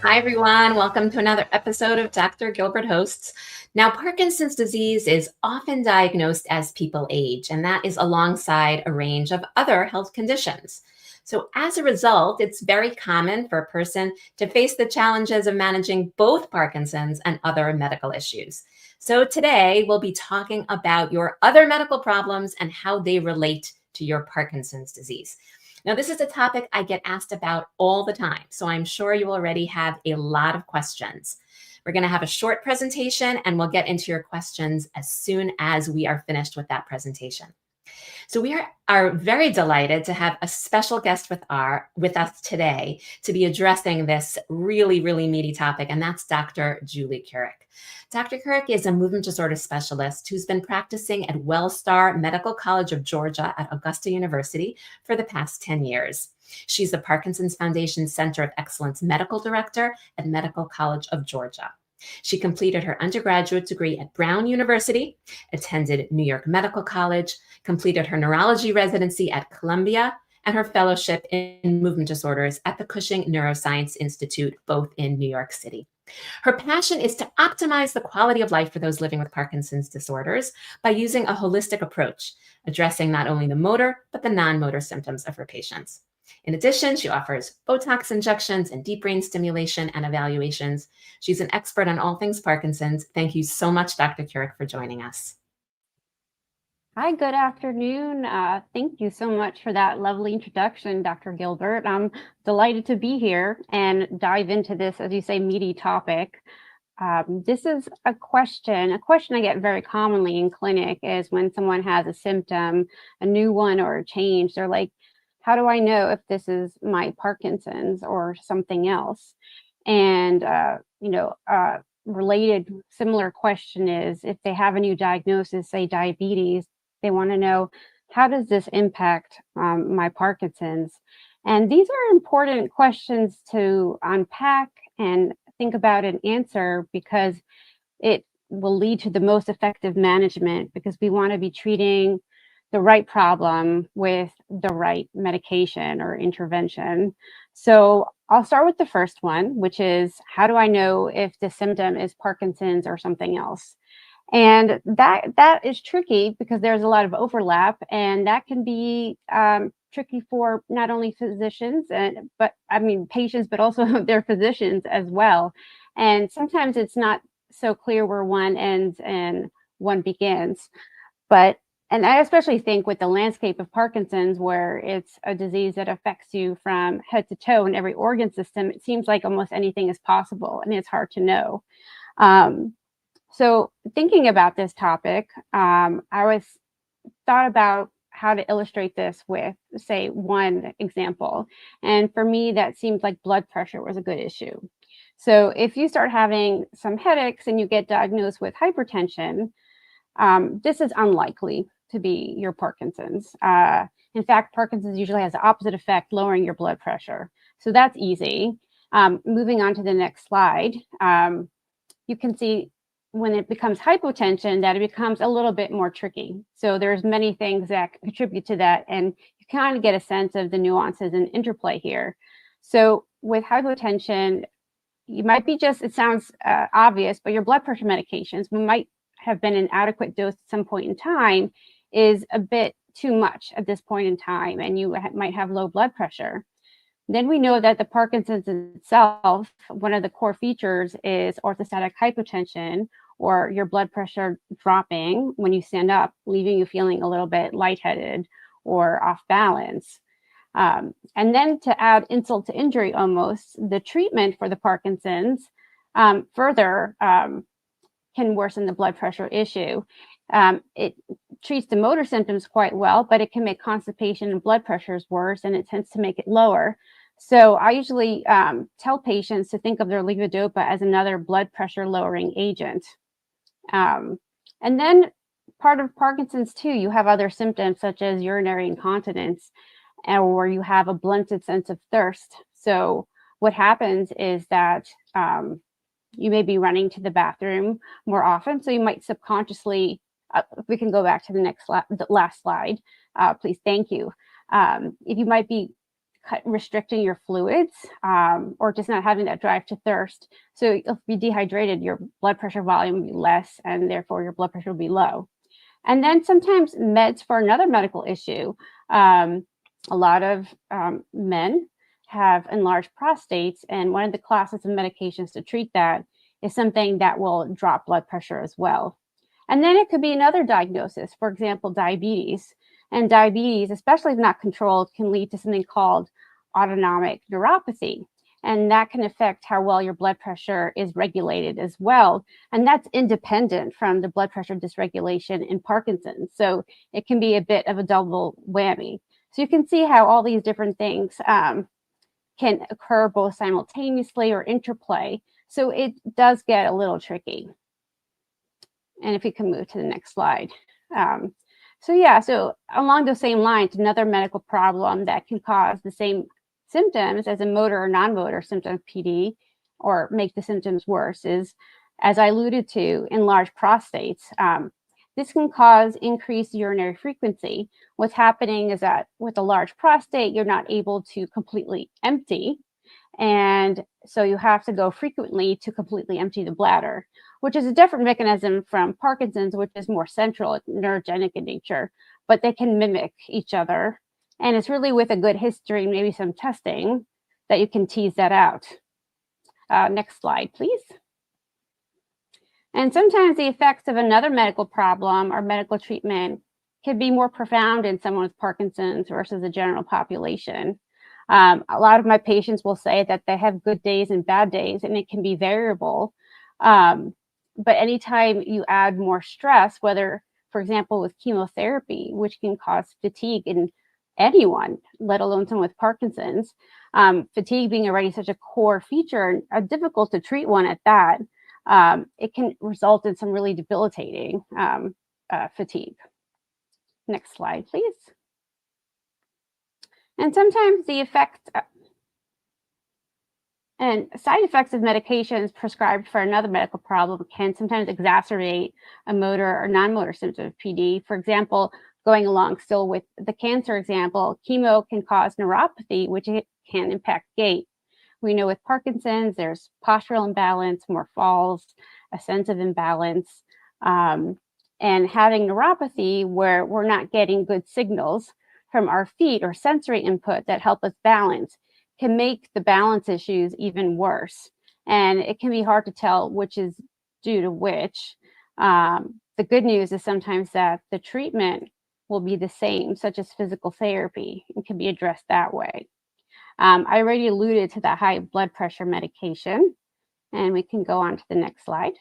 Hi, everyone. Welcome to another episode of Dr. Gilbert Hosts. Now, Parkinson's disease is often diagnosed as people age, and that is alongside a range of other health conditions. So, as a result, it's very common for a person to face the challenges of managing both Parkinson's and other medical issues. So, today we'll be talking about your other medical problems and how they relate to your Parkinson's disease. Now, this is a topic I get asked about all the time, so I'm sure you already have a lot of questions. We're going to have a short presentation and we'll get into your questions as soon as we are finished with that presentation. So we are very delighted to have a special guest with us today to be addressing this really meaty topic, and that's Dr. Julie Kurek. Dr. Kurek is a movement disorder specialist who's been practicing at Wellstar Medical College of Georgia at Augusta University for the past 10 years. She's the Parkinson's Foundation Center of Excellence Medical Director at Medical College of Georgia. She completed her undergraduate degree at Brown University, attended New York Medical College, completed her neurology residency at Columbia, and her fellowship in movement disorders at the Cushing Neuroscience Institute, both in New York City. Her passion is to optimize the quality of life for those living with Parkinson's disorders by using a holistic approach, addressing not only the motor, but the non-motor symptoms of her patients. In addition, she offers Botox injections and deep brain stimulation and evaluations. She's an expert on all things Parkinson's. Thank you so much, Dr. Kurek, for joining us. Hi, good afternoon. Thank you so much for that lovely introduction, Dr. Gilbert. I'm delighted to be here and dive into this, as you say, meaty topic. This is a question I get very commonly in clinic is when someone has a symptom, a new one or a change, they're like, how do I know if this is my Parkinson's or something else? And, related similar question is if they have a new diagnosis, say diabetes, they want to know how does this impact my Parkinson's? And these are important questions to unpack and think about and answer because it will lead to the most effective management because we want to be treating the right problem with the right medication or intervention. So I'll start with the first one, which is how do I know if the symptom is Parkinson's or something else? And that is tricky because there's a lot of overlap, and that can be tricky for not only physicians but patients, but also their physicians as well. And sometimes it's not so clear where one ends and one begins. And I especially think with the landscape of Parkinson's, where it's a disease that affects you from head to toe in every organ system, it seems like almost anything is possible, and it's hard to know. So thinking about this topic, I was thought about how to illustrate this with, say, one example. And for me, that seemed like blood pressure was a good issue. So if you start having some headaches and you get diagnosed with hypertension, this is unlikely to be your Parkinson's. In fact, Parkinson's usually has the opposite effect, lowering your blood pressure. So that's easy. Moving on to the next slide, you can see when it becomes hypotension that it becomes a little bit more tricky. So there's many things that contribute to that, and you kind of get a sense of the nuances and interplay here. So with hypotension, you might be it sounds obvious, but your blood pressure medications might have been an adequate dose at some point in time is a bit too much at this point in time, and you might have low blood pressure. Then we know that the Parkinson's itself, one of the core features is orthostatic hypotension, or your blood pressure dropping when you stand up, leaving you feeling a little bit lightheaded or off balance. And then to add insult to injury almost, the treatment for the Parkinson's further can worsen the blood pressure issue. It treats the motor symptoms quite well, but it can make constipation and blood pressures worse, and it tends to make it lower. So I usually tell patients to think of their levodopa as another blood pressure lowering agent. And then part of Parkinson's too, you have other symptoms such as urinary incontinence, or you have a blunted sense of thirst. So what happens is that you may be running to the bathroom more often. So you might subconsciously, we can go back to the last slide, please. Thank you. If you might be restricting your fluids or just not having that drive to thirst. So if you dehydrated, your blood pressure volume will be less and therefore your blood pressure will be low. And then sometimes meds for another medical issue. A lot of men have enlarged prostates, and one of the classes of medications to treat that is something that will drop blood pressure as well. And then it could be another diagnosis, for example, diabetes. And diabetes, especially if not controlled, can lead to something called autonomic neuropathy. And that can affect how well your blood pressure is regulated as well. And that's independent from the blood pressure dysregulation in Parkinson's. So it can be a bit of a double whammy. So you can see how all these different things can occur both simultaneously or interplay. So it does get a little tricky. And if we can move to the next slide. So along those same lines, another medical problem that can cause the same symptoms as a motor or non-motor symptom of PD or make the symptoms worse is, as I alluded to, enlarged prostates. This can cause increased urinary frequency. What's happening is that with a large prostate, you're not able to completely empty. And so you have to go frequently to completely empty the bladder, which is a different mechanism from Parkinson's, which is more central, neurogenic in nature, but they can mimic each other. And it's really with a good history, maybe some testing, that you can tease that out. Next slide, please. And sometimes the effects of another medical problem or medical treatment can be more profound in someone with Parkinson's versus the general population. A lot of my patients will say that they have good days and bad days, and it can be variable. But anytime you add more stress, whether, for example, with chemotherapy, which can cause fatigue in anyone, let alone someone with Parkinson's, fatigue being already such a core feature and difficult to treat one at that, it can result in some really debilitating fatigue. Next slide, please. And sometimes the effect and side effects of medications prescribed for another medical problem can sometimes exacerbate a motor or non-motor symptom of PD. For example, going along still with the cancer example, chemo can cause neuropathy, which can impact gait. We know with Parkinson's, there's postural imbalance, more falls, a sense of imbalance, and having neuropathy where we're not getting good signals from our feet or sensory input that help us balance can make the balance issues even worse. And it can be hard to tell which is due to which. The good news is sometimes that the treatment will be the same, such as physical therapy, and can be addressed that way. I already alluded to the high blood pressure medication, and we can go on to the next slide.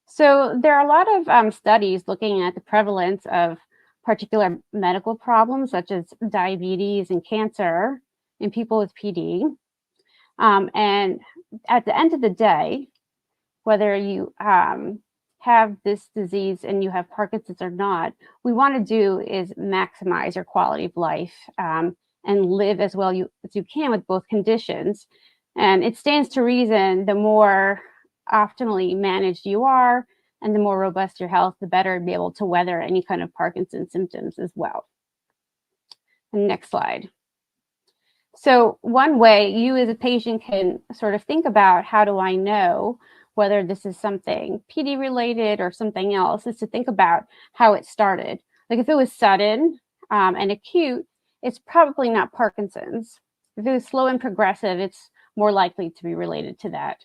So there are a lot of studies looking at the prevalence of particular medical problems such as diabetes and cancer in people with PD. And at the end of the day, whether you have this disease and you have Parkinson's or not, we want to do is maximize your quality of life and live as well as you can with both conditions. And it stands to reason the more optimally managed you are and the more robust your health, the better you'll be able to weather any kind of Parkinson's symptoms as well. And next slide. So one way you as a patient can sort of think about how do I know whether this is something PD related or something else is to think about how it started. Like if it was sudden and acute, it's probably not Parkinson's. If it was slow and progressive, it's more likely to be related to that.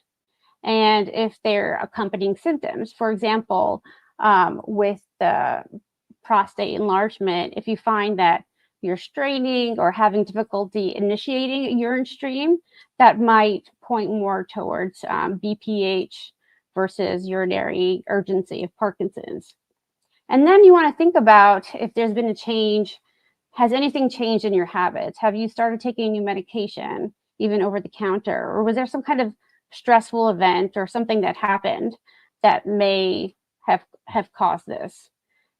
And if they're accompanying symptoms, for example, with the prostate enlargement, if you find that you're straining or having difficulty initiating a urine stream, that might point more towards BPH versus urinary urgency of Parkinson's. And then you want to think about if there's been a change. Has anything changed in your habits? Have you started taking new medication, even over the counter? Or was there some kind of stressful event or something that happened that may have caused this?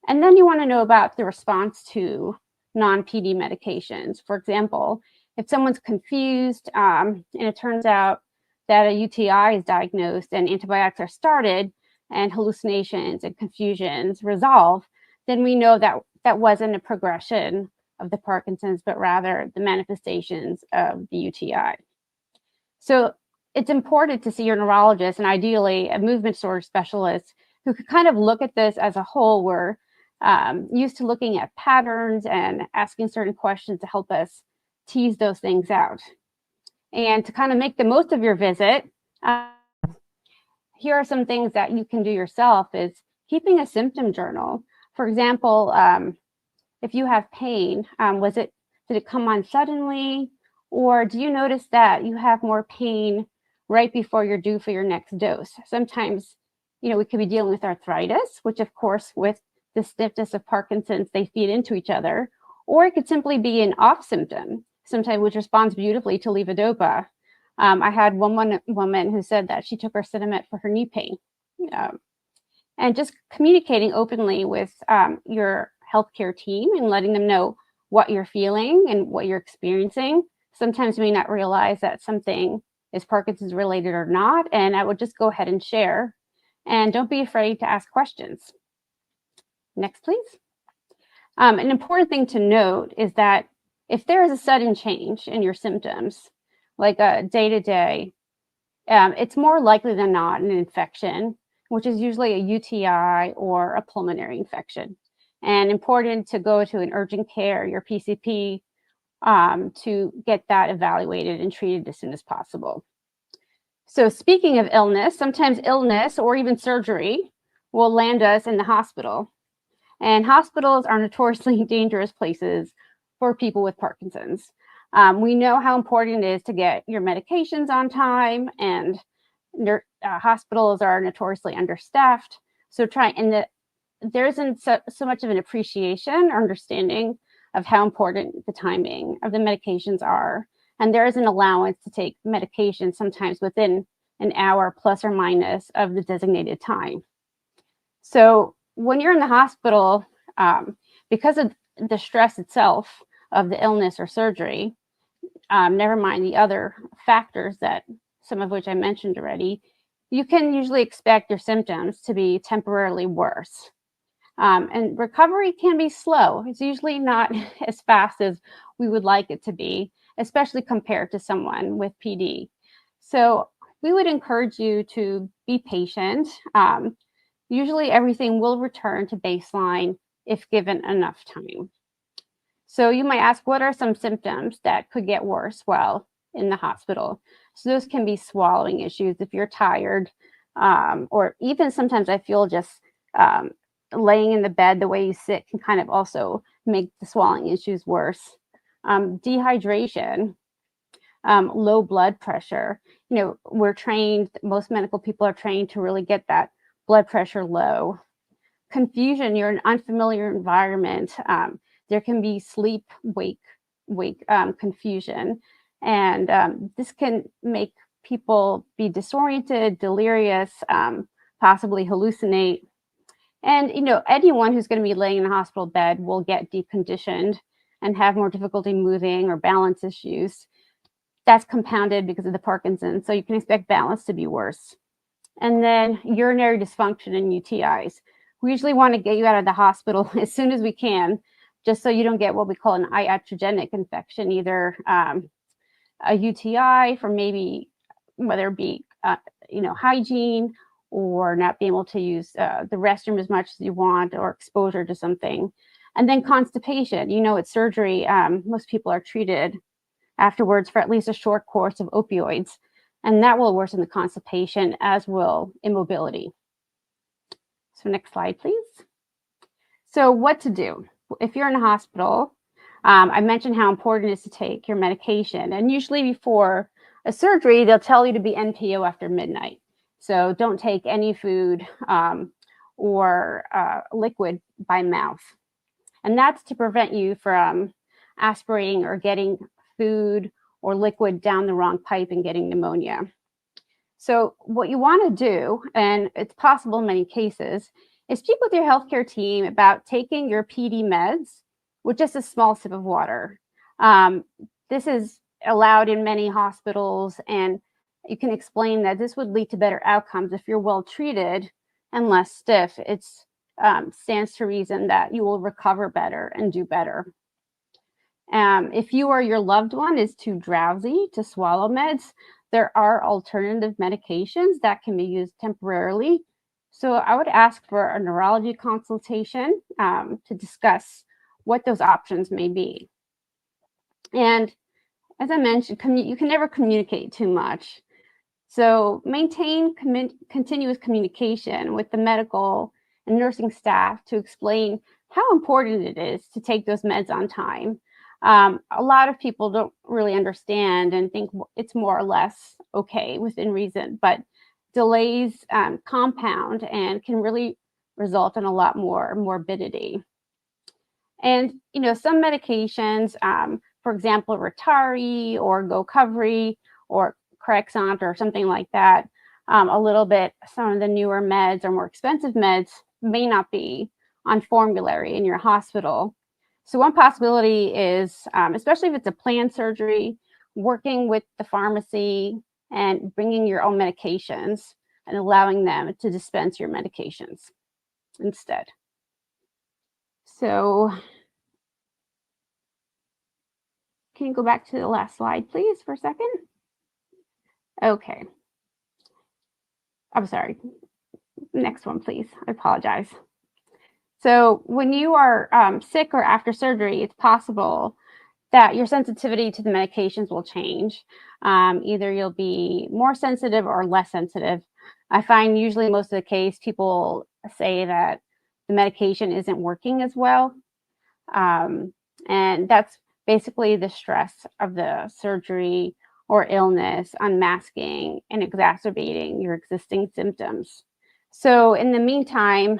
And then you want to know about the response to non-PD medications. For example, if someone's confused and it turns out that a UTI is diagnosed and antibiotics are started and hallucinations and confusions resolve, then we know that that wasn't a progression of the Parkinson's, but rather the manifestations of the UTI. So it's important to see your neurologist and ideally a movement disorder specialist who could kind of look at this as a whole. We're used to looking at patterns and asking certain questions to help us tease those things out. And to kind of make the most of your visit, here are some things that you can do yourself is keeping a symptom journal. For example, if you have pain, did it come on suddenly? Or do you notice that you have more pain right before you're due for your next dose? Sometimes, we could be dealing with arthritis, which of course with the stiffness of Parkinson's, they feed into each other. Or it could simply be an off symptom, sometimes which responds beautifully to levodopa. I had one woman who said that she took her Cinemet for her knee pain. And just communicating openly with your healthcare team and letting them know what you're feeling and what you're experiencing. Sometimes you may not realize that something is Parkinson's related or not, and I would just go ahead and share. And don't be afraid to ask questions. Next, please. An important thing to note is that if there is a sudden change in your symptoms, like a day-to-day, it's more likely than not an infection, which is usually a UTI or a pulmonary infection. And important to go to an urgent care, your PCP, to get that evaluated and treated as soon as possible. So speaking of illness, sometimes illness or even surgery will land us in the hospital. And hospitals are notoriously dangerous places for people with Parkinson's. We know how important it is to get your medications on time, and hospitals are notoriously understaffed. So there isn't so much of an appreciation or understanding of how important the timing of the medications are. And there is an allowance to take medication sometimes within an hour plus or minus of the designated time. So when you're in the hospital, because of the stress itself of the illness or surgery, never mind the other factors that some of which I mentioned already, you can usually expect your symptoms to be temporarily worse. And recovery can be slow. It's usually not as fast as we would like it to be, especially compared to someone with PD. So we would encourage you to be patient. Usually everything will return to baseline if given enough time. So you might ask, what are some symptoms that could get worse while in the hospital? So those can be swallowing issues if you're tired, or even sometimes I feel just laying in the bed, the way you sit can kind of also make the swallowing issues worse. Dehydration, low blood pressure. We're trained, most medical people are trained to really get that blood pressure low. Confusion, you're in an unfamiliar environment. There can be sleep wake confusion. And this can make people be disoriented, delirious, possibly hallucinate. And, anyone who's going to be laying in a hospital bed will get deconditioned and have more difficulty moving or balance issues. That's compounded because of the Parkinson's. So you can expect balance to be worse. And then urinary dysfunction and UTIs. We usually want to get you out of the hospital as soon as we can, just so you don't get what we call an iatrogenic infection, either a UTI from maybe whether it be hygiene or not being able to use the restroom as much as you want, or exposure to something. And then constipation. It's surgery. Most people are treated afterwards for at least a short course of opioids, and that will worsen the constipation, as will immobility. So next slide, please. So what to do? If you're in a hospital, I mentioned how important it is to take your medication. And usually before a surgery, they'll tell you to be NPO after midnight. So don't take any food or liquid by mouth. And that's to prevent you from aspirating or getting food or liquid down the wrong pipe and getting pneumonia. So what you want to do, and it's possible in many cases, is speak with your healthcare team about taking your PD meds with just a small sip of water. This is allowed in many hospitals, and you can explain that this would lead to better outcomes if you're well treated and less stiff. It stands to reason that you will recover better and do better. If you or your loved one is too drowsy to swallow meds, there are alternative medications that can be used temporarily. So I would ask for a neurology consultation to discuss what those options may be. And as I mentioned, you can never communicate too much. So maintain continuous communication with the medical and nursing staff to explain how important it is to take those meds on time. A lot of people don't really understand and think it's more or less okay within reason, but delays compound and can really result in a lot more morbidity. And some medications, for example, Retari or GoCovery or Crexont or something like that, a little bit, some of the newer meds or more expensive meds may not be on formulary in your hospital. So one possibility is, especially if it's a planned surgery, working with the pharmacy and bringing your own medications and allowing them to dispense your medications instead. So can you go back to the last slide, please, for a second? Okay. I'm sorry. Next one, please. I apologize. So when you are sick or after surgery, it's possible that your sensitivity to the medications will change. Either you'll be more sensitive or less sensitive. I find usually most of the case, people say that the medication isn't working as well. And that's basically the stress of the surgery or illness unmasking and exacerbating your existing symptoms. So in the meantime,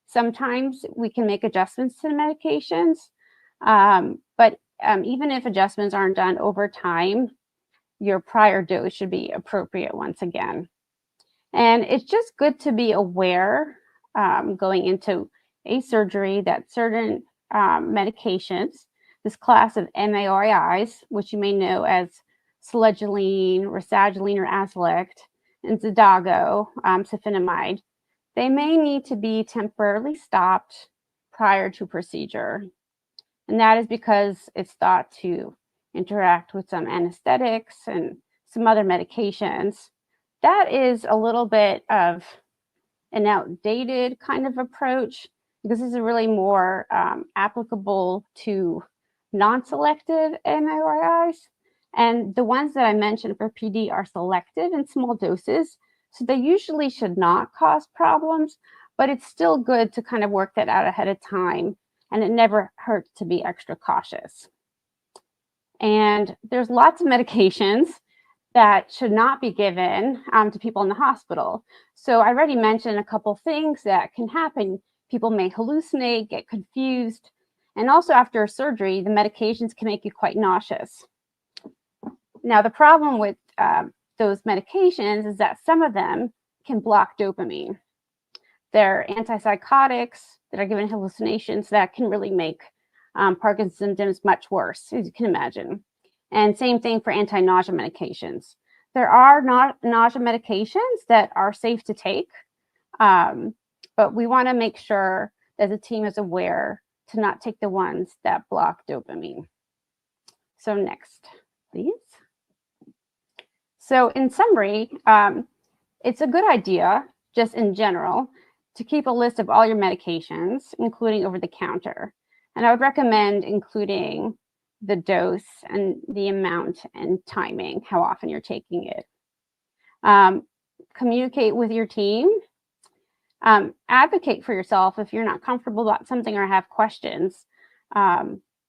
sometimes we can make adjustments to the medications, but even if adjustments aren't done over time, your prior dose should be appropriate once again. And it's just good to be aware going into a surgery that certain medications, this class of MAOIs, which you may know as selegiline, rasagiline, or Azilect, and Xadago, sulfonamide, they may need to be temporarily stopped prior to procedure. And that is because it's thought to interact with some anesthetics and some other medications. That is a little bit of an outdated kind of approach. This is really more applicable to non-selective MAOIs. And the ones that I mentioned for PD are selective in small doses. So they usually should not cause problems, but it's still good to kind of work that out ahead of time. And it never hurts to be extra cautious. And there's lots of medications that should not be given to people in the hospital. So I already mentioned a couple things that can happen. People may hallucinate, get confused, and also after surgery, the medications can make you quite nauseous. Now, the problem with those medications is that some of them can block dopamine. They're antipsychotics that are given hallucinations that can really make Parkinson's symptoms much worse, as you can imagine. And same thing for anti-nausea medications. There are nausea medications that are safe to take, but we want to make sure that the team is aware to not take the ones that block dopamine. So next, please. So in summary, it's a good idea, just in general, to keep a list of all your medications, including over the counter. And I would recommend including the dose and the amount and timing, how often you're taking it. Communicate with your team. Advocate for yourself if you're not comfortable about something or have questions.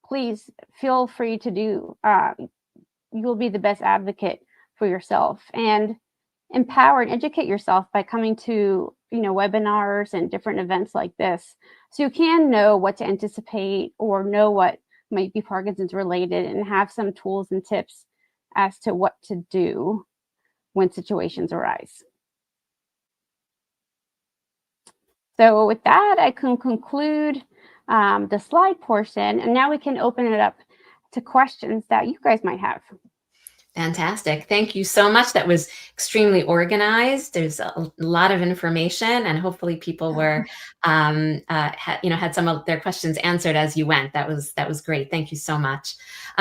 Please feel free to do. You'll be the best advocate for yourself, and empower and educate yourself by coming to webinars and different events like this, so you can know what to anticipate or know what might be Parkinson's related and have some tools and tips as to what to do when situations arise. So with that, I can conclude the slide portion, and now we can open it up to questions that you guys might have. Fantastic. Thank you so much. That was extremely organized. There's a lot of information, and hopefully people were, had some of their questions answered as you went. That was great. Thank you so much.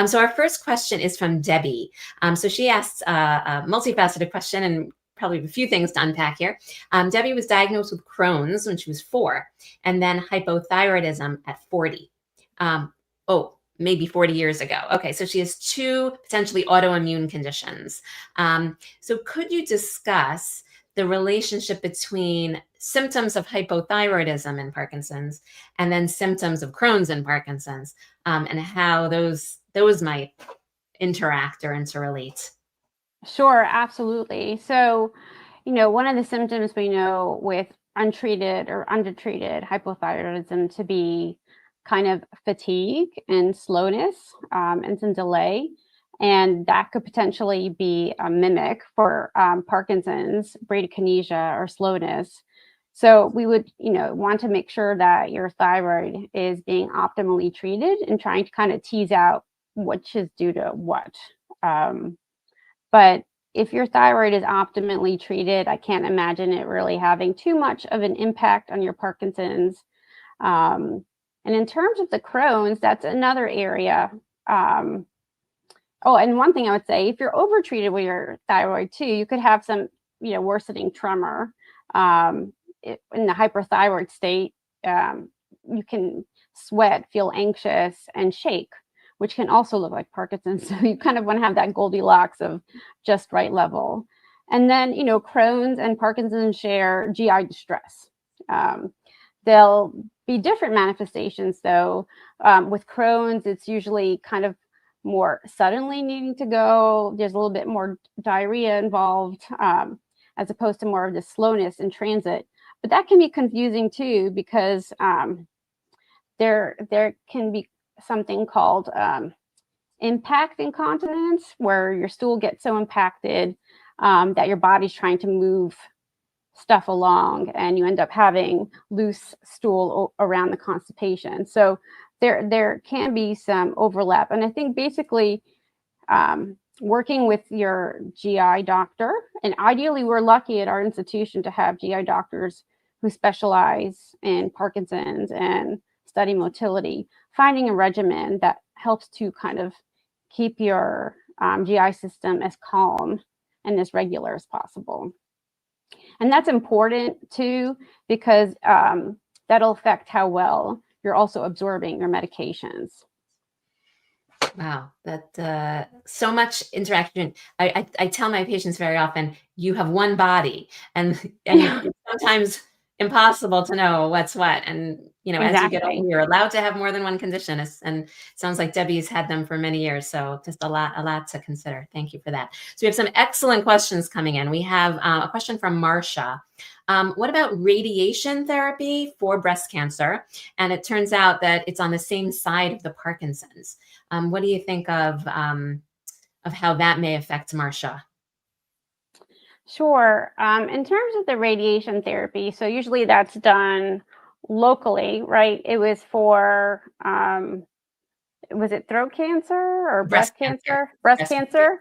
So our first question is from Debbie. So she asked a multifaceted question and probably a few things to unpack here. Debbie was diagnosed with Crohn's when she was 4, and then hypothyroidism at 40. Maybe 40 years ago. Okay, so she has 2 potentially autoimmune conditions. So could you discuss the relationship between symptoms of hypothyroidism in Parkinson's and then symptoms of Crohn's and Parkinson's, and how those might interact or interrelate? Sure, absolutely. So, one of the symptoms we know with untreated or undertreated hypothyroidism to be kind of fatigue and slowness, and some delay. And that could potentially be a mimic for Parkinson's, bradycardia, or slowness. So we would, want to make sure that your thyroid is being optimally treated and trying to kind of tease out which is due to what. But if your thyroid is optimally treated, I can't imagine it really having too much of an impact on your Parkinson's. And in terms of the Crohn's, that's another area. And one thing I would say, if you're overtreated with your thyroid too, you could have some, worsening tremor. In the hyperthyroid state, you can sweat, feel anxious, and shake, which can also look like Parkinson's. So you kind of want to have that Goldilocks of just right level. And then, Crohn's and Parkinson's share GI distress. They'll be different manifestations, though. With Crohn's, it's usually kind of more suddenly needing to go. There's a little bit more diarrhea involved, as opposed to more of the slowness in transit. But that can be confusing too, because there can be something called impact incontinence, where your stool gets so impacted that your body's trying to move stuff along, and you end up having loose stool around the constipation. So there can be some overlap. And I think basically working with your GI doctor, and ideally we're lucky at our institution to have GI doctors who specialize in Parkinson's and study motility, finding a regimen that helps to kind of keep your GI system as calm and as regular as possible. And that's important too, because that'll affect how well you're also absorbing your medications. Wow, that so much interaction. I tell my patients very often, you have one body, and it's sometimes impossible to know what's what. And as you get older, Exactly. you're allowed to have more than one condition. And it sounds like Debbie's had them for many years, so just a lot to consider. Thank you for that. So we have some excellent questions coming in. We have a question from Marcia. What about radiation therapy for breast cancer? And it turns out that it's on the same side of the Parkinson's. What do you think of how that may affect Marcia? Sure. In terms of the radiation therapy, so usually that's done locally, right? It was for, was it throat cancer or breast cancer? Breast cancer.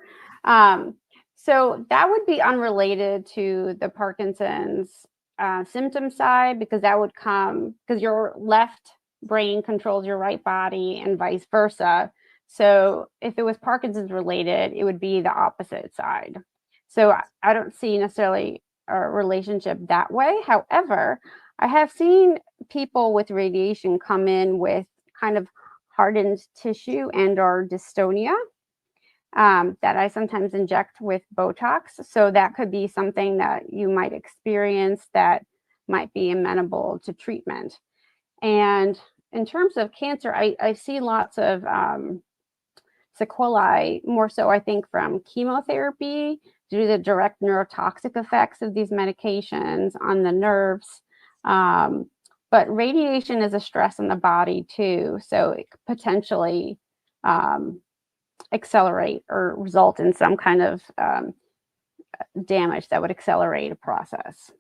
So that would be unrelated to the Parkinson's symptom side, because that would come because your left brain controls your right body and vice versa. So if it was Parkinson's related, it would be the opposite side. So I don't see necessarily a relationship that way. However, I have seen people with radiation come in with kind of hardened tissue and or dystonia that I sometimes inject with Botox. So that could be something that you might experience that might be amenable to treatment. And in terms of cancer, I see lots of sequelae, more so I think from chemotherapy, due to the direct neurotoxic effects of these medications on the nerves. But radiation is a stress on the body too, so it could potentially accelerate or result in some kind of damage that would accelerate a process.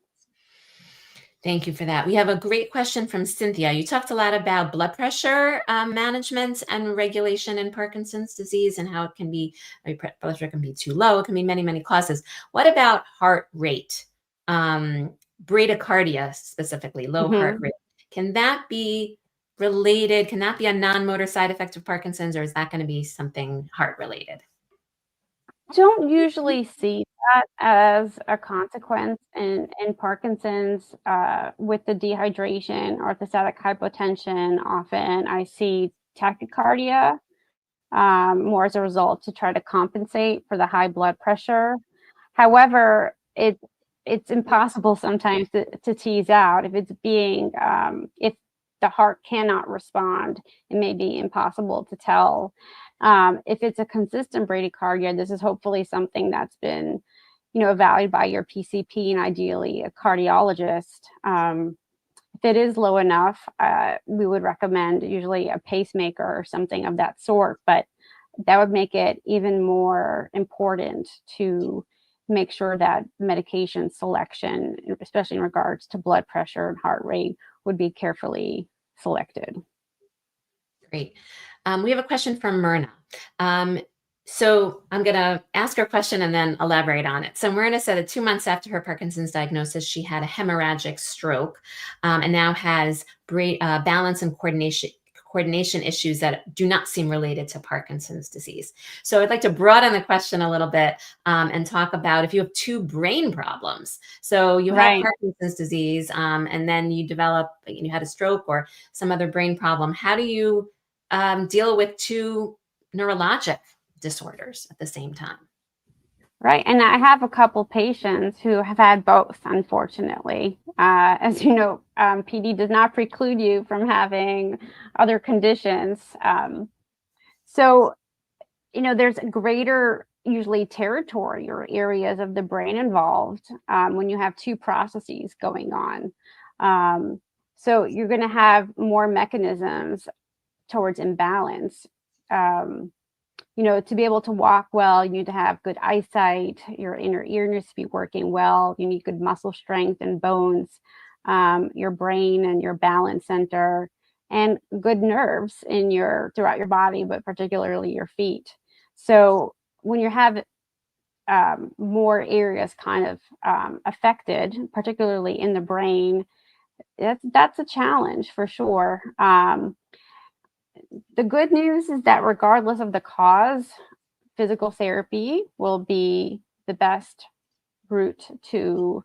Thank you for that. We have a great question from Cynthia. You talked a lot about blood pressure management and regulation in Parkinson's disease and how it can be, blood pressure can be too low. It can be many, many causes. What about heart rate? Bradycardia specifically, low heart Mhm. rate. Can that be related? Can that be a non-motor side effect of Parkinson's, or is that going to be something heart related? Don't usually see that as a consequence in Parkinson's, with the dehydration, orthostatic hypotension. Often I see tachycardia, more as a result to try to compensate for the high blood pressure. However, it's impossible sometimes to tease out if it's being, if the heart cannot respond, it may be impossible to tell. If it's a consistent bradycardia, this is hopefully something that's been, evaluated by your PCP and ideally a cardiologist. If it is low enough, we would recommend usually a pacemaker or something of that sort, but that would make it even more important to make sure that medication selection, especially in regards to blood pressure and heart rate, would be carefully selected. Great. We have a question from Myrna. So I'm going to ask her a question and then elaborate on it. So Myrna said that 2 months after her Parkinson's diagnosis, she had a hemorrhagic stroke and now has balance and coordination issues that do not seem related to Parkinson's disease. So I'd like to broaden the question a little bit and talk about if you have two brain problems. So you have Right. Parkinson's disease and then you had a stroke or some other brain problem. How do you deal with two neurologic disorders at the same time? Right. And I have a couple patients who have had both, unfortunately. As you know, PD does not preclude you from having other conditions. So, there's a greater usually territory or areas of the brain involved when you have two processes going on. So you're going to have more mechanisms towards imbalance. Um, to be able to walk well, you need to have good eyesight. Your inner ear needs to be working well. You need good muscle strength and bones, your brain and your balance center, and good nerves throughout your body, but particularly your feet. So when you have more areas kind of affected, particularly in the brain, that's a challenge for sure. The good news is that regardless of the cause, physical therapy will be the best route to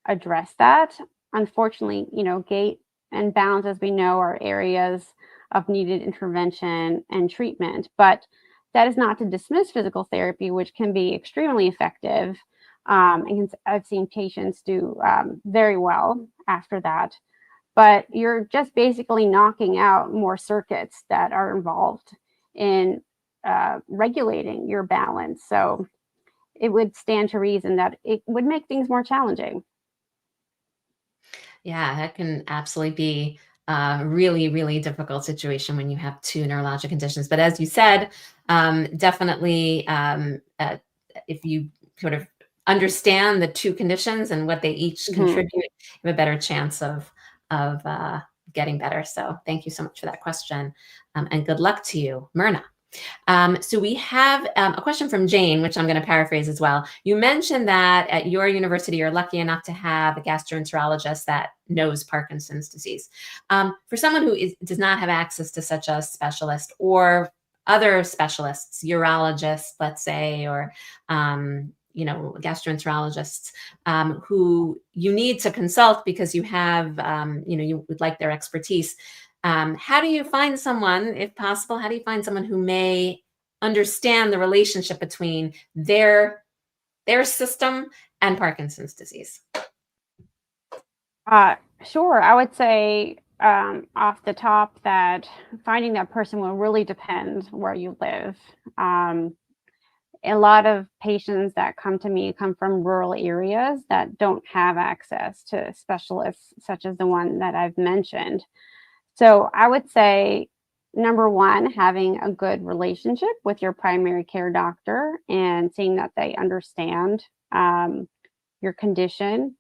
address that. Unfortunately, gait and balance, as we know, are areas of needed intervention and treatment. But that is not to dismiss physical therapy, which can be extremely effective. And I've seen patients do very well after that. But you're just basically knocking out more circuits that are involved in regulating your balance. So it would stand to reason that it would make things more challenging. Yeah, that can absolutely be a really, really difficult situation when you have two neurologic conditions. But as you said, definitely if you sort of understand the two conditions and what they each Mhm. contribute, you have a better chance of getting better. So thank you so much for that question, and good luck to you, Myrna. So we have a question from Jane, which I'm going to paraphrase as well. You mentioned that at your university, you're lucky enough to have a gastroenterologist that knows Parkinson's disease. For someone who does not have access to such a specialist or other specialists, urologists, let's say, or gastroenterologists who you need to consult because you have, you would like their expertise. How do you find someone, if possible, how do you find someone who may understand the relationship between their system and Parkinson's disease? Sure. I would say off the top that finding that person will really depend where you live. Um, a lot of patients that come to me come from rural areas that don't have access to specialists such as the one that I've mentioned. So I would say, number one, having a good relationship with your primary care doctor and seeing that they understand your condition.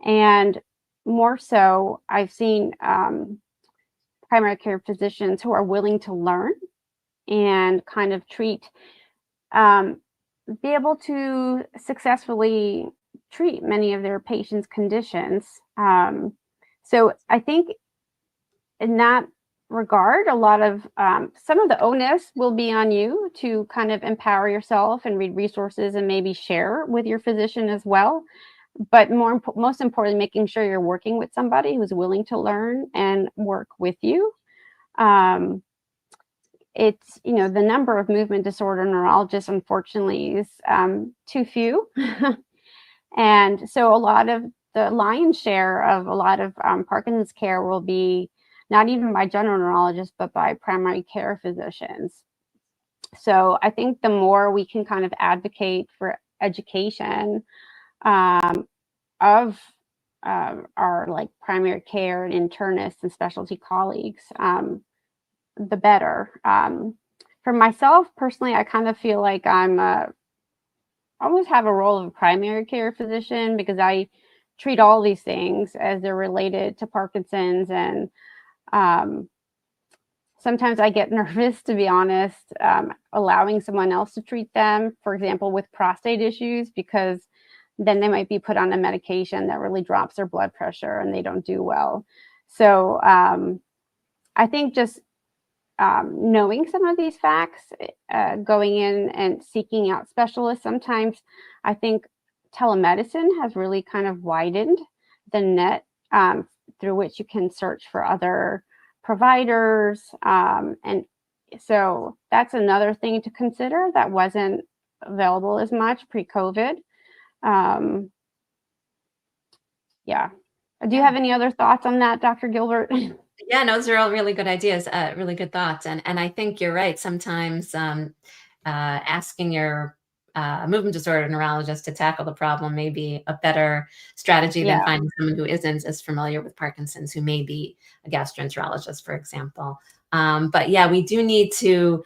And more so, I've seen primary care physicians who are willing to learn and kind of be able to successfully treat many of their patients' conditions. So I think in that regard, a lot of some of the onus will be on you to kind of empower yourself and read resources and maybe share with your physician as well. But most importantly, making sure you're working with somebody who's willing to learn and work with you. It's, the number of movement disorder neurologists, unfortunately, is too few. And so a lot of the lion's share of a lot of Parkinson's care will be not even by general neurologists, but by primary care physicians. So I think the more we can kind of advocate for education of our like primary care and internists and specialty colleagues, the better. For myself personally, I kind of feel like I'm almost have a role of a primary care physician because I treat all these things as they're related to Parkinson's, and sometimes I get nervous, to be honest, allowing someone else to treat them, for example, with prostate issues, because then they might be put on a medication that really drops their blood pressure and they don't do well. So I think just knowing some of these facts, going in and seeking out specialists. Sometimes I think telemedicine has really kind of widened the net through which you can search for other providers. And so that's another thing to consider that wasn't available as much pre-COVID. Yeah. Do you have any other thoughts on that, Dr. Gilbert? Yeah, no, those are all really good ideas, really good thoughts. And I think you're right. Sometimes asking your movement disorder neurologist to tackle the problem may be a better strategy than Yeah, finding someone who isn't as familiar with Parkinson's, who may be a gastroenterologist, for example. But yeah, we do need to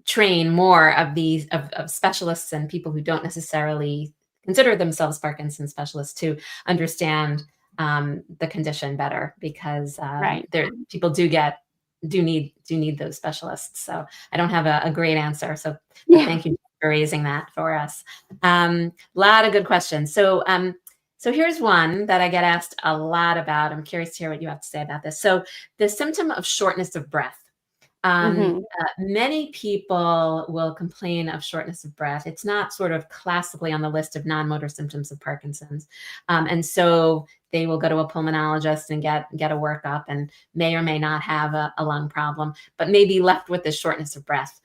train more of these of specialists and people who don't necessarily consider themselves Parkinson's specialists to understand the condition better, because right. people do need those specialists. So I don't have a great answer. So Yeah. thank you for raising that for us. Lot of good questions. So here's one that I get asked a lot about. I'm curious to hear what you have to say about this. So the symptom of shortness of breath. Mm-hmm. Many people will complain of shortness of breath. It's not sort of classically on the list of non-motor symptoms of Parkinson's. And so they will go to a pulmonologist and get a workup, and may or may not have a lung problem, but may be left with this shortness of breath.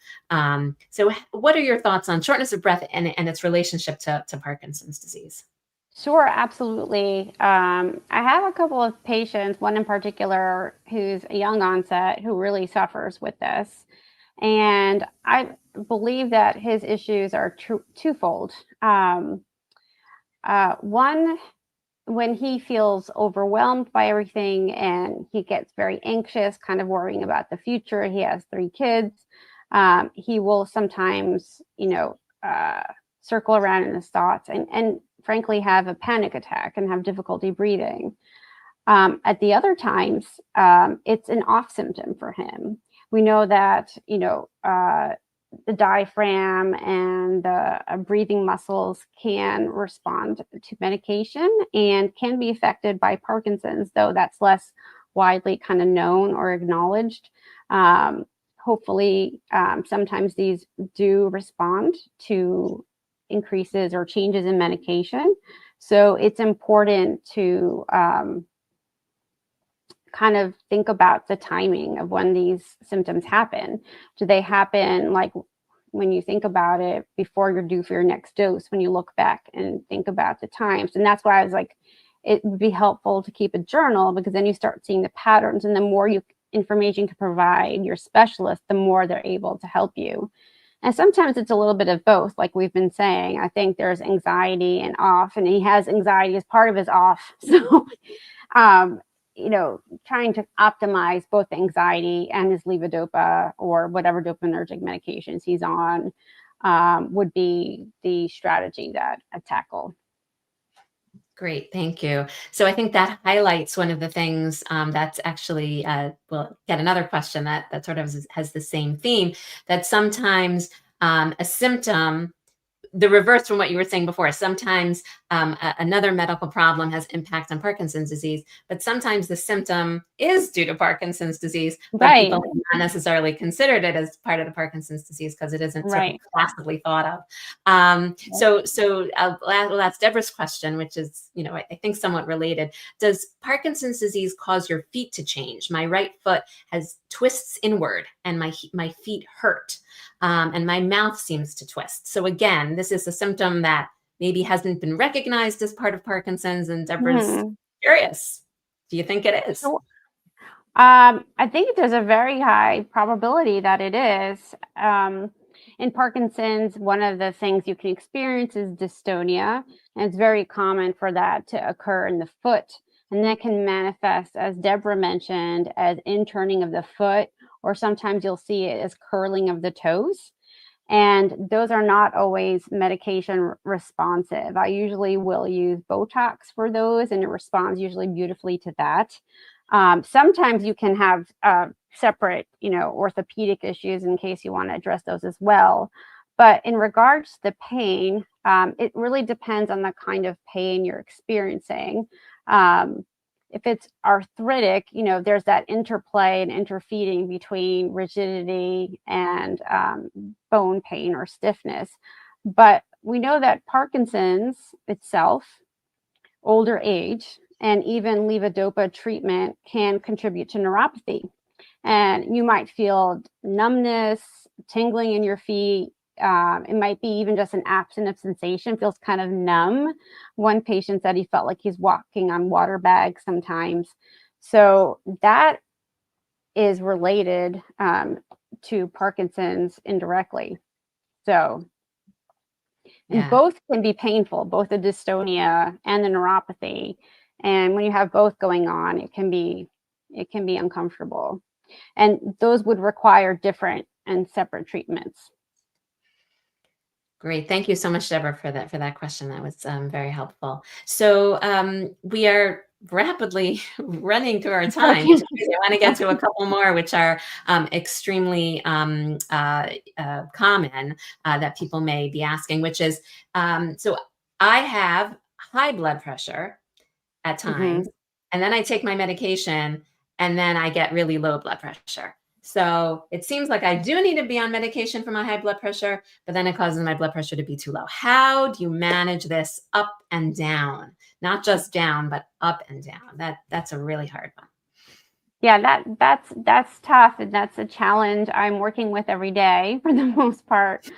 So what are your thoughts on shortness of breath and its relationship to Parkinson's disease? Sure, absolutely. I have a couple of patients, one in particular who's a young onset who really suffers with this. And I believe that his issues are twofold. One, when he feels overwhelmed by everything and he gets very anxious, kind of worrying about the future, he has 3 kids. He will sometimes, circle around in his thoughts and frankly have a panic attack and have difficulty breathing. At the other times, it's an off symptom for him. We know that, the diaphragm and the breathing muscles can respond to medication and can be affected by Parkinson's, though that's less widely kind of known or acknowledged. Hopefully, sometimes these do respond to increases or changes in medication. So it's important to kind of think about the timing of when these symptoms happen. Do they happen like when you think about it before you're due for your next dose, when you look back and think about the times? And that's why I was like, it would be helpful to keep a journal, because then you start seeing the patterns, and the more information you can provide your specialist, the more they're able to help you. And sometimes it's a little bit of both, like we've been saying. I think there's anxiety and off, and he has anxiety as part of his off. So, trying to optimize both anxiety and his levodopa or whatever dopaminergic medications he's on would be the strategy that I tackle. Great, thank you. So I think that highlights one of the things that's actually, we'll get another question that sort of has the same theme, that sometimes a symptom, the reverse from what you were saying before. Sometimes another medical problem has impact on Parkinson's disease, but sometimes the symptom is due to Parkinson's disease, but Right, people have not necessarily considered it as part of the Parkinson's disease because it isn't sort of right. classically thought of. Well, that's Deborah's question, which is, I think somewhat related. Does Parkinson's disease cause your feet to change? My right foot has twists inward, and my feet hurt. And my mouth seems to twist. So again, this is a symptom that maybe hasn't been recognized as part of Parkinson's, and Deborah's Mhm. curious. Do you think it is? So, I think there's a very high probability that it is. In Parkinson's, one of the things you can experience is dystonia, and it's very common for that to occur in the foot. And that can manifest, as Deborah mentioned, as inturning of the foot, or sometimes you'll see it as curling of the toes. And those are not always medication responsive. I usually will use Botox for those, and it responds usually beautifully to that. Sometimes you can have separate, orthopedic issues in case you want to address those as well. But in regards to the pain, it really depends on the kind of pain you're experiencing. If it's arthritic, there's that interplay and interfeeding between rigidity and bone pain or stiffness. But we know that Parkinson's itself, older age, and even levodopa treatment can contribute to neuropathy. And you might feel numbness, tingling in your feet. It might be even just an absence of sensation, feels kind of numb. One patient said he felt like he's walking on water bags sometimes. So that is related to Parkinson's indirectly. So, and Yeah. both can be painful, both the dystonia and the neuropathy. And when you have both going on, it can be uncomfortable. And those would require different and separate treatments. Great. Thank you so much, Deborah, for that question. That was very helpful. So we are rapidly running through our time. Okay. I want to get to a couple more, which are extremely common that people may be asking, which is, so I have high blood pressure at Hmm. times, and then I take my medication, and then I get really low blood pressure. So it seems like I do need to be on medication for my high blood pressure, but then it causes my blood pressure to be too low. How do you manage this up and down? Not just down, but up and down. That's a really hard one. Yeah, that's tough, and that's a challenge I'm working with every day for the most part.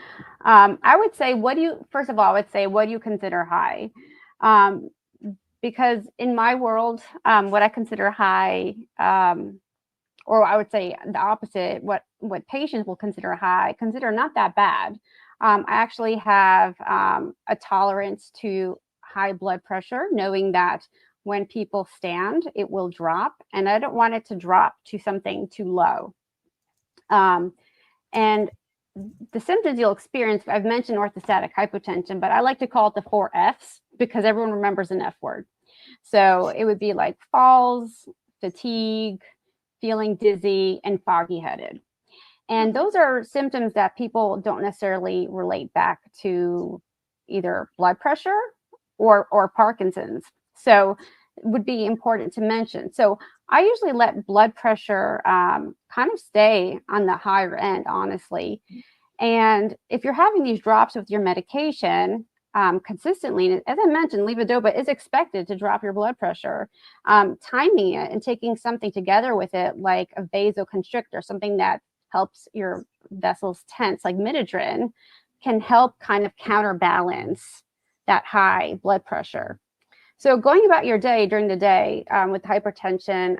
I would say, first of all, I would say, what do you consider high? Um, because in my world, what I consider high, or I would say the opposite, what patients will consider not that bad. I actually have a tolerance to high blood pressure, knowing that when people stand, it will drop, and I don't want it to drop to something too low. And the symptoms you'll experience, I've mentioned orthostatic hypotension, but I like to call it the 4 Fs because everyone remembers an F word. So it would be like falls, fatigue, feeling dizzy, and foggy headed. And those are symptoms that people don't necessarily relate back to either blood pressure or Parkinson's. So it would be important to mention. So I usually let blood pressure kind of stay on the higher end, honestly. And if you're having these drops with your medication consistently, as I mentioned, levodopa is expected to drop your blood pressure. Timing it and taking something together with it, like a vasoconstrictor, something that helps your vessels tense, like midodrine, can help kind of counterbalance that high blood pressure. So going about your day during the day with hypertension,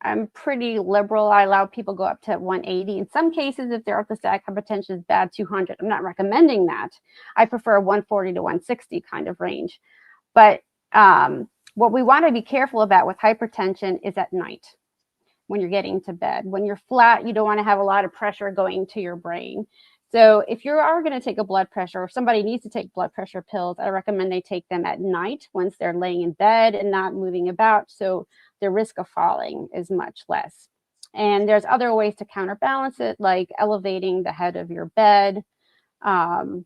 I'm pretty liberal. I allow people go up to 180. In some cases, if their orthostatic hypertension is bad, 200. I'm not recommending that. I prefer 140 to 160 kind of range. But what we want to be careful about with hypertension is at night when you're getting to bed. When you're flat, you don't want to have a lot of pressure going to your brain. So if you are going to take a blood pressure, or somebody needs to take blood pressure pills, I recommend they take them at night once they're laying in bed and not moving about, so the risk of falling is much less. And there's other ways to counterbalance it, like elevating the head of your bed. And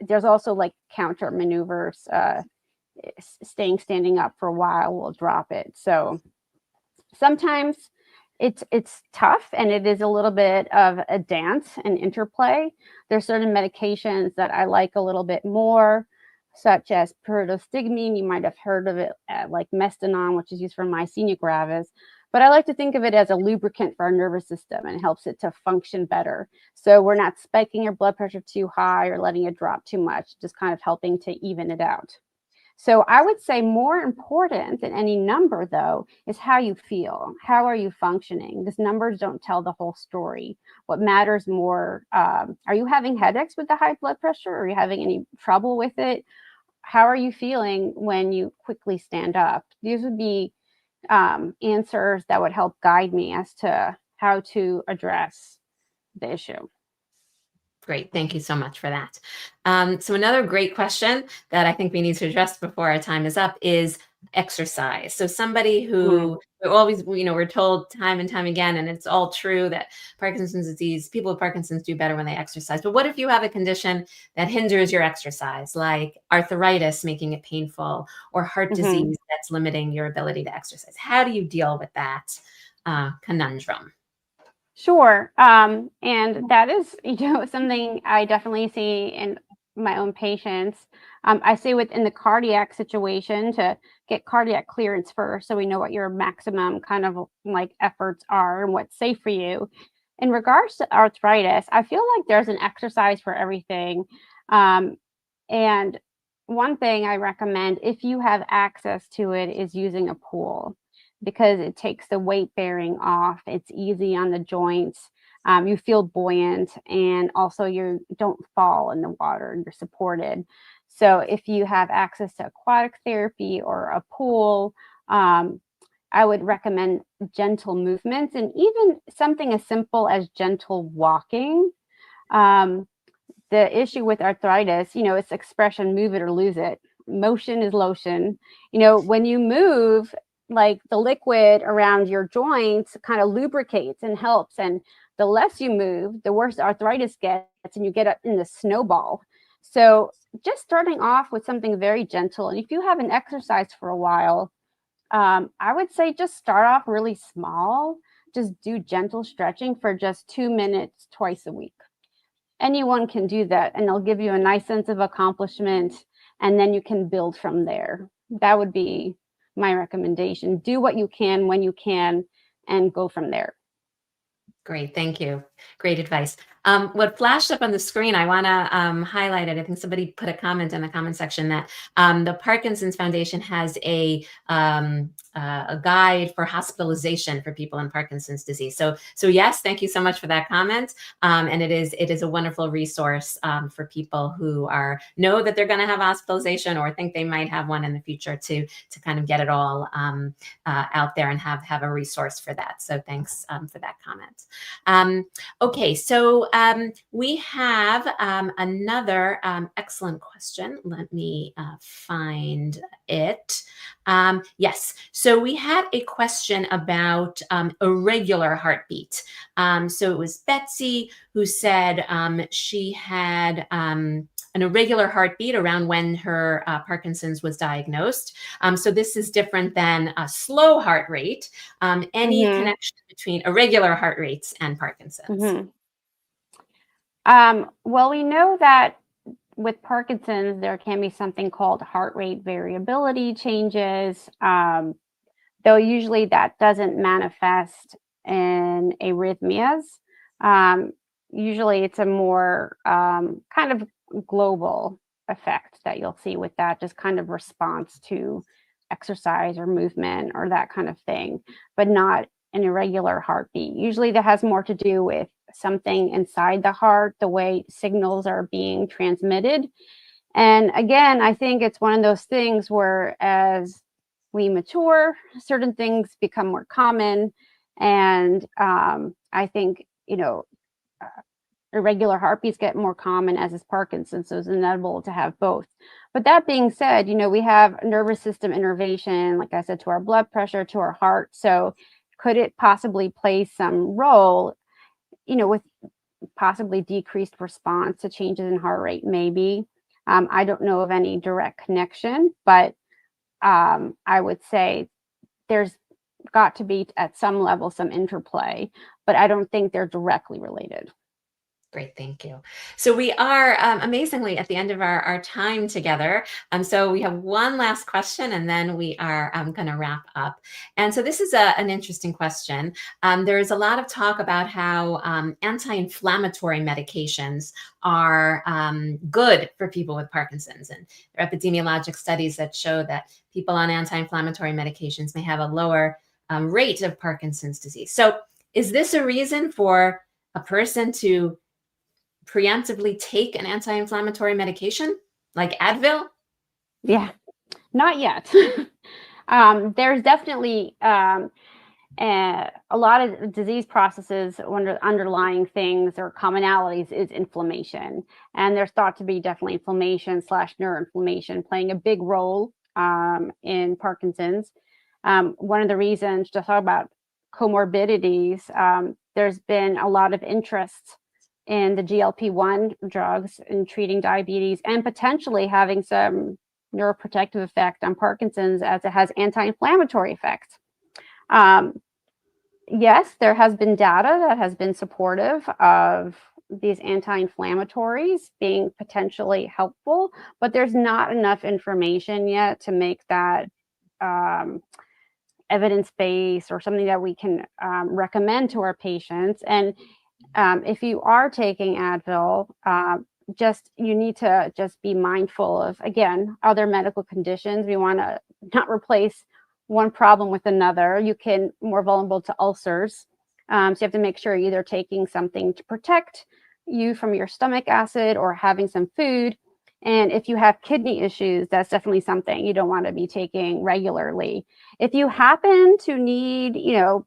there's also like counter maneuvers. Standing up for a while will drop it. So sometimes it's tough, and it is a little bit of a dance and interplay. There's certain medications that I like a little bit more, such as pyridostigmine. You might have heard of it, like Mestinon, which is used for myasthenia gravis. But I like to think of it as a lubricant for our nervous system, and it helps it to function better. So we're not spiking your blood pressure too high or letting it drop too much, just kind of helping to even it out. So I would say more important than any number, though, is how you feel. How are you functioning? Because numbers don't tell the whole story. What matters more, are you having headaches with the high blood pressure? Are you having any trouble with it? How are you feeling when you quickly stand up? These would be answers that would help guide me as to how to address the issue. Great. Thank you so much for that. So another great question that I think we need to address before our time is up is exercise. So somebody who we're always, we're told time and time again, and it's all true, that Parkinson's disease, people with Parkinson's do better when they exercise. But what if you have a condition that hinders your exercise, like arthritis making it painful, or heart disease that's limiting your ability to exercise? How do you deal with that conundrum? Sure. And that is, something I definitely see in my own patients. I say within the cardiac situation to get cardiac clearance first, so we know what your maximum kind of like efforts are and what's safe for you. In regards to arthritis, I feel like there's an exercise for everything. And one thing I recommend, if you have access to it, is using a pool, because it takes the weight bearing off. It's easy on the joints. You feel buoyant, and also you don't fall in the water. You're supported. So if you have access to aquatic therapy or a pool, I would recommend gentle movements, and even something as simple as gentle walking. The issue with arthritis, it's expression, move it or lose it. Motion is lotion. When you move, like the liquid around your joints kind of lubricates and helps. And the less you move, the worse arthritis gets, and you get up in the snowball. So just starting off with something very gentle. And if you haven't exercised for a while, I would say just start off really small. Just do gentle stretching for just 2 minutes twice a week. Anyone can do that, and they'll give you a nice sense of accomplishment, and then you can build from there. That would be my recommendation. Do what you can when you can, and go from there. Great. Thank you. Great advice. What flashed up on the screen, I want to highlight it. I think somebody put a comment in the comment section that the Parkinson's Foundation has a guide for hospitalization for people in Parkinson's disease. So yes, thank you so much for that comment. And it is a wonderful resource for people who know that they're going to have hospitalization, or think they might have one in the future, to kind of get it all out there and have a resource for that. So thanks for that comment. Okay, so we have another excellent question. Let me find it. Yes, so we had a question about irregular heartbeat. So it was Betsy who said she had an irregular heartbeat around when her Parkinson's was diagnosed. So this is different than a slow heart rate. Any connection between irregular heart rates and Parkinson's? Well, we know that with Parkinson's, there can be something called heart rate variability changes, though usually that doesn't manifest in arrhythmias. Usually it's a more kind of global effect that you'll see with that, just kind of response to exercise or movement or that kind of thing, but not an irregular heartbeat. Usually that has more to do with something inside the heart, the way signals are being transmitted. And again, I think it's one of those things where as we mature, certain things become more common. And I think, irregular heartbeats get more common, as is Parkinson's, so it's inevitable to have both. But that being said, we have nervous system innervation, like I said, to our blood pressure, to our heart. So could it possibly play some role, with possibly decreased response to changes in heart rate? Maybe. I don't know of any direct connection, but I would say there's got to be at some level some interplay, but I don't think they're directly related. Great, thank you. So we are amazingly at the end of our time together. So we have one last question and then we are going to wrap up. And so this is an interesting question. There is a lot of talk about how anti-inflammatory medications are good for people with Parkinson's. And there are epidemiologic studies that show that people on anti-inflammatory medications may have a lower rate of Parkinson's disease. So is this a reason for a person to preemptively take an anti-inflammatory medication like Advil? Yeah, not yet. There's definitely a lot of disease processes, underlying things or commonalities is inflammation. And there's thought to be definitely inflammation / neuroinflammation playing a big role in Parkinson's. One of the reasons to talk about comorbidities, there's been a lot of interest in the GLP-1 drugs in treating diabetes and potentially having some neuroprotective effect on Parkinson's as it has anti-inflammatory effects. Yes, there has been data that has been supportive of these anti-inflammatories being potentially helpful, but there's not enough information yet to make that evidence-based or something that we can recommend to our patients. And if you are taking Advil, you need to just be mindful of, again, other medical conditions. We want to not replace one problem with another. You can more vulnerable to ulcers. So you have to make sure you're either taking something to protect you from your stomach acid or having some food. And if you have kidney issues, that's definitely something you don't want to be taking regularly. If you happen to need,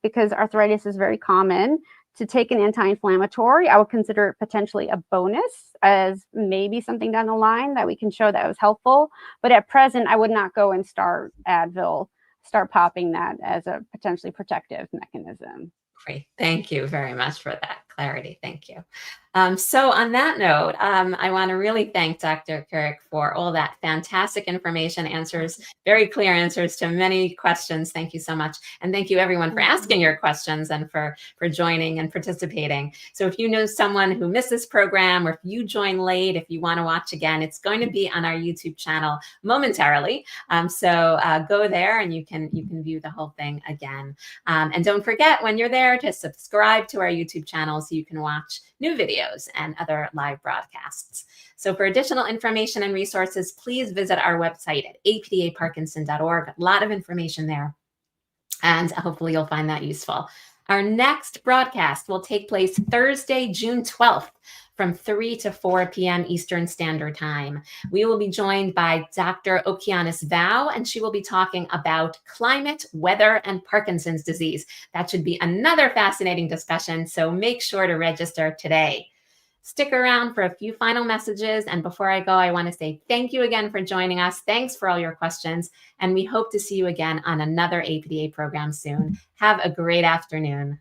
because arthritis is very common, to take an anti-inflammatory, I would consider it potentially a bonus as maybe something down the line that we can show that was helpful. But at present, I would not go and start Advil, start popping that as a potentially protective mechanism. Great. Thank you very much for that clarity. Thank you. So on that note, I want to really thank Dr. Kurek for all that fantastic information, very clear answers to many questions. Thank you so much. And thank you everyone for asking your questions and for joining and participating. So if you know someone who missed this program, or if you join late, if you want to watch again, it's going to be on our YouTube channel momentarily. So go there and you can view the whole thing again. And don't forget when you're there to subscribe to our YouTube channel so you can watch new videos and other live broadcasts. So for additional information and resources, please visit our website at apdaparkinson.org. A lot of information there, and hopefully you'll find that useful. Our next broadcast will take place Thursday, June 12th from 3 to 4 p.m. Eastern Standard Time. We will be joined by Dr. Okeanis Vow, and she will be talking about climate, weather, and Parkinson's disease. That should be another fascinating discussion, so make sure to register today. Stick around for a few final messages, and before I go, I want to say thank you again for joining us. Thanks for all your questions, and we hope to see you again on another APDA program soon. Have a great afternoon.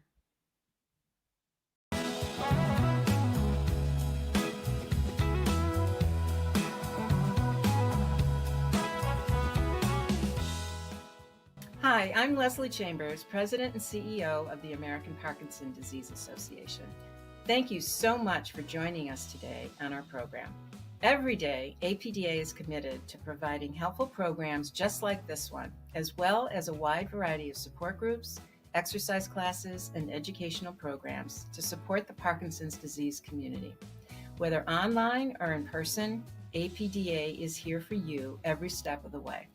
Hi, I'm Leslie Chambers, President and CEO of the American Parkinson Disease Association. Thank you so much for joining us today on our program. Every day, APDA is committed to providing helpful programs just like this one, as well as a wide variety of support groups, exercise classes, and educational programs to support the Parkinson's disease community. Whether online or in person, APDA is here for you every step of the way.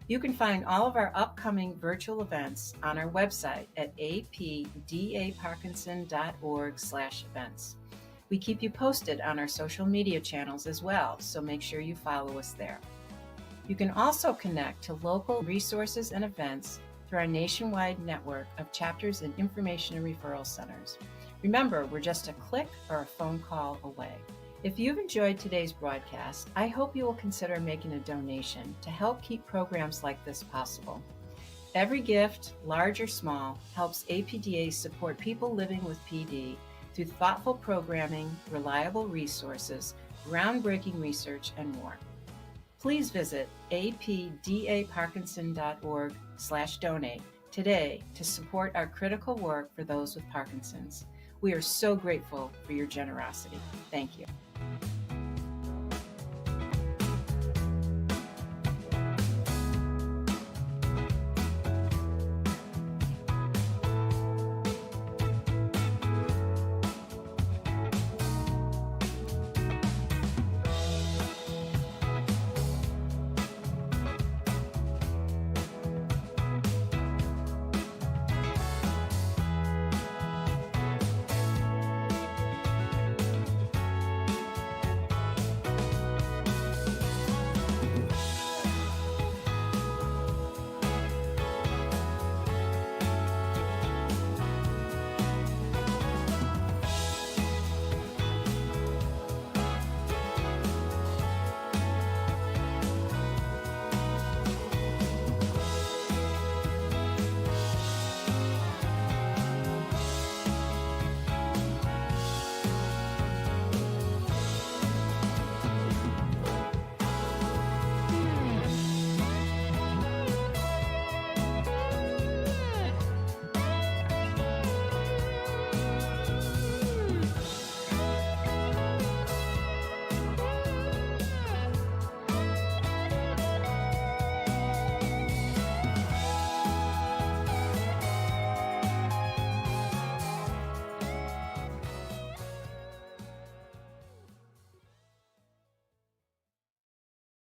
You can find all of our upcoming virtual events on our website at apdaparkinson.org/events. We keep you posted on our social media channels as well, so make sure you follow us there. You can also connect to local resources and events through our nationwide network of chapters and information and referral centers. Remember, we're just a click or a phone call away. If you've enjoyed today's broadcast, I hope you will consider making a donation to help keep programs like this possible. Every gift, large or small, helps APDA support people living with PD through thoughtful programming, reliable resources, groundbreaking research, and more. Please visit apdaparkinson.org/donate today to support our critical work for those with Parkinson's. We are so grateful for your generosity. Thank you.